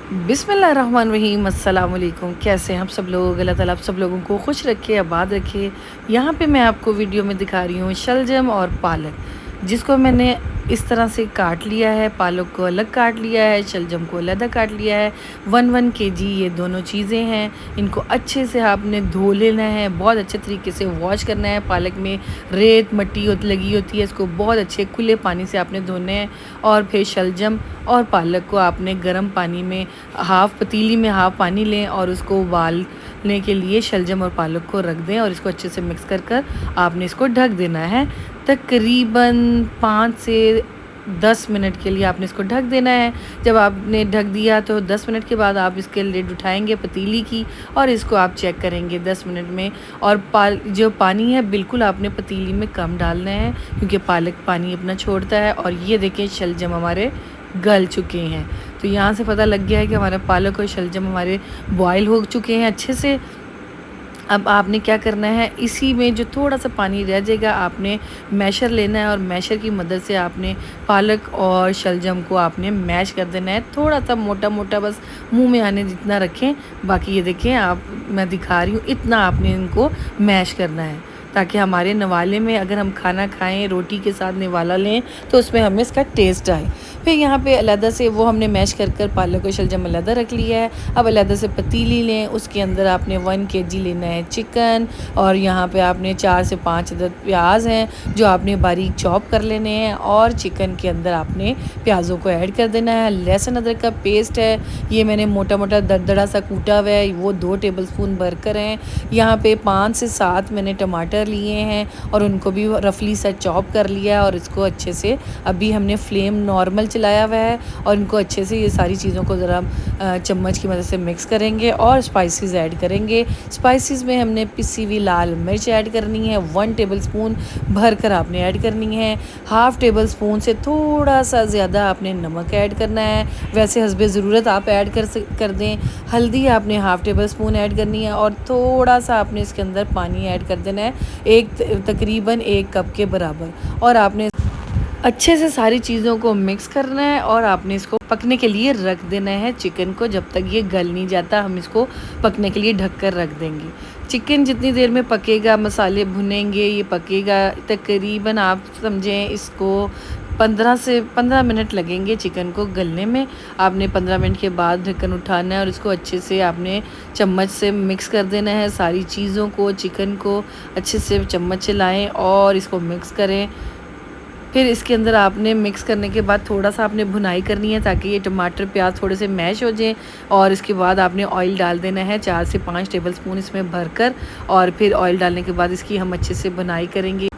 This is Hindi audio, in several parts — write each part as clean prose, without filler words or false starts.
बिस्मिल्लाहिर्रहमानिर्रहीम, अस्सलाम वालेकुम। कैसे हैं आप सब लोग? अल्लाह ताला आप सब लोगों को खुश रखे, आबाद रखे। यहाँ पे मैं आपको वीडियो में दिखा रही हूँ शलजम और पालक, जिसको मैंने इस तरह से काट लिया है। पालक को अलग काट लिया है, शलजम को अलग काट लिया है। 1 केजी ये दोनों चीज़ें हैं। इनको अच्छे से आपने धो लेना है, बहुत अच्छे तरीके से वॉश करना है। पालक में रेत मिट्टी लगी होती है, इसको बहुत अच्छे खुले पानी से आपने धोने हैं। और फिर शलजम और पालक को आपने गर्म पानी में पतीली में हाफ़ पानी लें और उसको उबालने के लिए शलजम और पालक को रख दें और इसको अच्छे से मिक्स कर आपने इसको ढक देना है। तकरीबन 5 से 10 मिनट के लिए आपने इसको ढक देना है। जब आपने ढक दिया तो 10 मिनट के बाद आप इसके लिड उठाएंगे पतीली की और इसको आप चेक करेंगे 10 मिनट में। और जो पानी है बिल्कुल आपने पतीली में कम डालना है, क्योंकि पालक पानी अपना छोड़ता है। और ये देखें शलजम हमारे गल चुके हैं। तो यहाँ से पता लग गया है कि हमारा पालक और शलजम हमारे बॉयल हो चुके हैं अच्छे से। अब आपने क्या करना है, इसी में जो थोड़ा सा पानी रह जाएगा आपने मैशर लेना है और मैशर की मदद से आपने पालक और शलजम को आपने मैश कर देना है। थोड़ा सा मोटा मोटा, बस मुंह में आने जितना रखें। बाकी ये देखें आप, मैं दिखा रही हूँ, इतना आपने इनको मैश करना है ताकि हमारे नवाले में अगर हम खाना खाएं, रोटी के साथ निवाला लें तो उसमें हमें इसका टेस्ट आए। फिर यहाँ पे अलहदा से वो हमने मैश कर पालक और शलजम अलहदा रख लिया है। अब अलहदा से पतीली लें, उसके अंदर आपने 1 केजी लेना है चिकन। और यहाँ पे आपने 4 से 5 अदद प्याज हैं जो आपने बारीक चॉप कर लेने हैं। और चिकन के अंदर आपने प्याज़ों को ऐड कर देना है। लहसुन अदरक का पेस्ट है, ये मैंने मोटा मोटा दरदरा सा कूटा हुआ है, वो 2 टेबलस्पून भरकर हैं। यहाँ पे 5 से 7 मैंने टमाटर लिए हैं और उनको भी रफली सा चॉप कर लिया। और इसको अच्छे से अभी हमने फ्लेम नॉर्मल चलाया हुआ है और इनको अच्छे से ये सारी चीज़ों को ज़रा चम्मच की मदद से मिक्स करेंगे और स्पाइसेस ऐड करेंगे। स्पाइसेस में हमने पिसी हुई लाल मिर्च ऐड करनी है, 1 टेबलस्पून भर कर आपने ऐड करनी है। हाफ़ टेबलस्पून से थोड़ा सा ज़्यादा आपने नमक ऐड करना है, वैसे हस्बे ज़रूरत आप ऐड कर दें। हल्दी आपने हाफ़ टेबलस्पून ऐड करनी है और थोड़ा सा आपने इसके अंदर पानी ऐड कर देना है, तकरीबन 1 कप के बराबर। और आपने अच्छे से सारी चीज़ों को मिक्स करना है और आपने इसको पकने के लिए रख देना है। चिकन को जब तक ये गल नहीं जाता हम इसको पकने के लिए ढक कर रख देंगे। चिकन जितनी देर में पकेगा, मसाले भुनेंगे, ये पकेगा, तकरीबन आप समझें इसको 15 मिनट लगेंगे चिकन को गलने में। आपने 15 मिनट के बाद ढक्कन उठाना है और इसको अच्छे से आपने चम्मच से मिक्स कर देना है। सारी चीज़ों को, चिकन को अच्छे से चम्मच चलाएं और इसको मिक्स करें। फिर इसके अंदर आपने मिक्स करने के बाद थोड़ा सा आपने भुनाई करनी है ताकि ये टमाटर प्याज थोड़े से मैश हो जाएं। और इसके बाद आपने ऑयल डाल देना है 4 से 5 टेबलस्पून इसमें भरकर। और फिर ऑयल डालने के बाद इसकी हम अच्छे से भुनाई करेंगे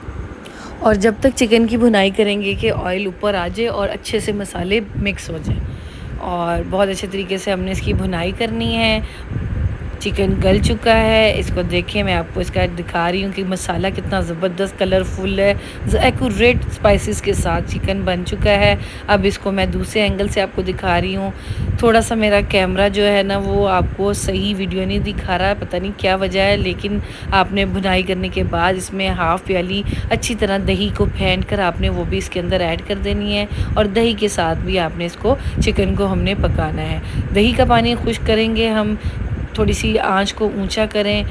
और जब तक चिकन की भुनाई करेंगे कि ऑयल ऊपर आ जाए और अच्छे से मसाले मिक्स हो जाए। और बहुत अच्छे तरीके से हमने इसकी भुनाई करनी है। चिकन गल चुका है, इसको देखें, मैं आपको इसका दिखा रही हूँ कि मसाला कितना ज़बरदस्त कलरफुल है, एक्यूरेट स्पाइसेस के साथ चिकन बन चुका है। अब इसको मैं दूसरे एंगल से आपको दिखा रही हूँ। थोड़ा सा मेरा कैमरा जो है ना वो आपको सही वीडियो नहीं दिखा रहा है, पता नहीं क्या वजह है। लेकिन आपने भुनाई करने के बाद इसमें हाफ़ प्याली अच्छी तरह दही को फेंट कर आपने वो भी इसके अंदर ऐड कर देनी है। और दही के साथ भी आपने इसको चिकन को हमने पकाना है। दही का पानी खुश्क करेंगे हम, थोड़ी सी आंच को ऊंचा करें,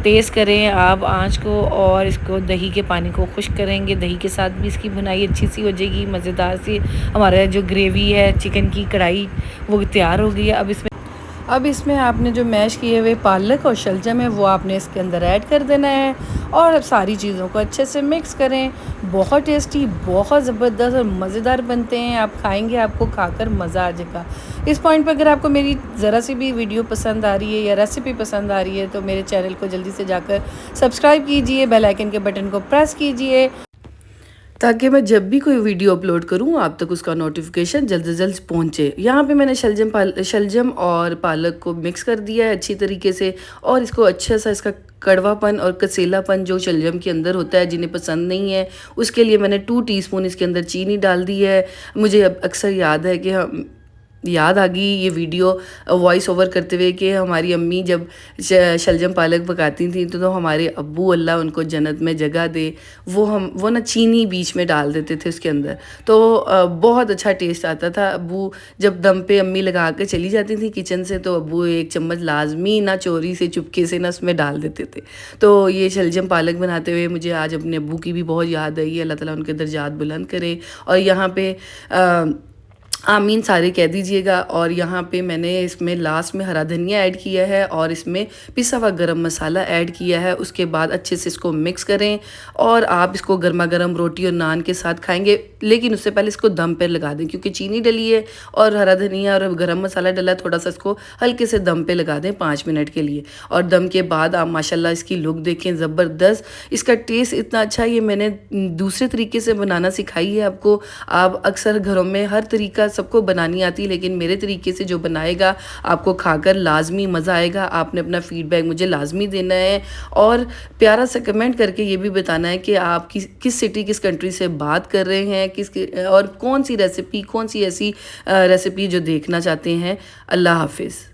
तेज़ करें आप आंच को और इसको दही के पानी को खुश्क करेंगे। दही के साथ भी इसकी भुनाई अच्छी सी हो जाएगी, मज़ेदार सी। हमारा जो ग्रेवी है चिकन की कढ़ाई वो तैयार हो गई है। अब इसमें आपने जो मैश किए हुए पालक और शलजम है वो आपने इसके अंदर ऐड कर देना है और अब सारी चीज़ों को अच्छे से मिक्स करें। बहुत टेस्टी, बहुत ज़बरदस्त और मज़ेदार बनते हैं। आप खाएंगे, आपको खाकर मज़ा आ जाएगा। इस पॉइंट पर अगर आपको मेरी ज़रा सी भी वीडियो पसंद आ रही है या रेसिपी पसंद आ रही है तो मेरे चैनल को जल्दी से जाकर सब्सक्राइब कीजिए, बेल आइकन के बटन को प्रेस कीजिए ताकि मैं जब भी कोई वीडियो अपलोड करूं आप तक उसका नोटिफिकेशन जल्द से जल्द पहुंचे। यहाँ पे मैंने शलजम और पालक को मिक्स कर दिया है अच्छी तरीके से और इसको अच्छा सा इसका कड़वापन और कसेलापन जो शलजम के अंदर होता है जिन्हें पसंद नहीं है उसके लिए मैंने 2 टीस्पून इसके अंदर चीनी डाल दी है। मुझे अब अक्सर याद है कि हम याद आ गई ये वीडियो वॉइस ओवर करते हुए कि हमारी अम्मी जब शलजम पालक पकाती थी तो हमारे अब्बू, अल्लाह उनको जन्नत में जगह दे, वो ना चीनी बीच में डाल देते थे उसके अंदर, तो बहुत अच्छा टेस्ट आता था। अब्बू जब दम पे अम्मी लगा के चली जाती थी किचन से तो अब्बू एक चम्मच लाजमी ना चोरी से चुपके से ना उसमें डाल देते थे। तो ये शलजम पालक बनाते हुए मुझे आज अपने अब्बू की भी बहुत याद आई है। अल्लाह ताला उनके दर्जात बुलंद करे। और यहाँ पे आमीन सारे कह दीजिएगा। और यहाँ पे मैंने इसमें लास्ट में हरा धनिया ऐड किया है और इसमें पिसा हुआ गरम मसाला ऐड किया है। उसके बाद अच्छे से इसको मिक्स करें और आप इसको गर्मा गर्म रोटी और नान के साथ खाएंगे, लेकिन उससे पहले इसको दम पर लगा दें क्योंकि चीनी डली है और हरा धनिया और गरम मसाला डला, थोड़ा सा इसको हल्के से दम पे लगा दें 5 मिनट के लिए। और दम के बाद आप माशाल्लाह इसकी लुक देखें, ज़बरदस्त, इसका टेस्ट इतना अच्छा। ये मैंने दूसरे तरीके से बनाना सिखाई है आपको। आप अक्सर घरों में हर तरीका सबको बनानी आती है, लेकिन मेरे तरीके से जो बनाएगा आपको खाकर लाजमी मज़ा आएगा। आपने अपना फीडबैक मुझे लाजमी देना है और प्यारा सा कमेंट करके ये भी बताना है कि आप किस सिटी किस कंट्री से बात कर रहे हैं, और कौन सी रेसिपी, कौन सी ऐसी रेसिपी जो देखना चाहते हैं। अल्लाह हाफिज़।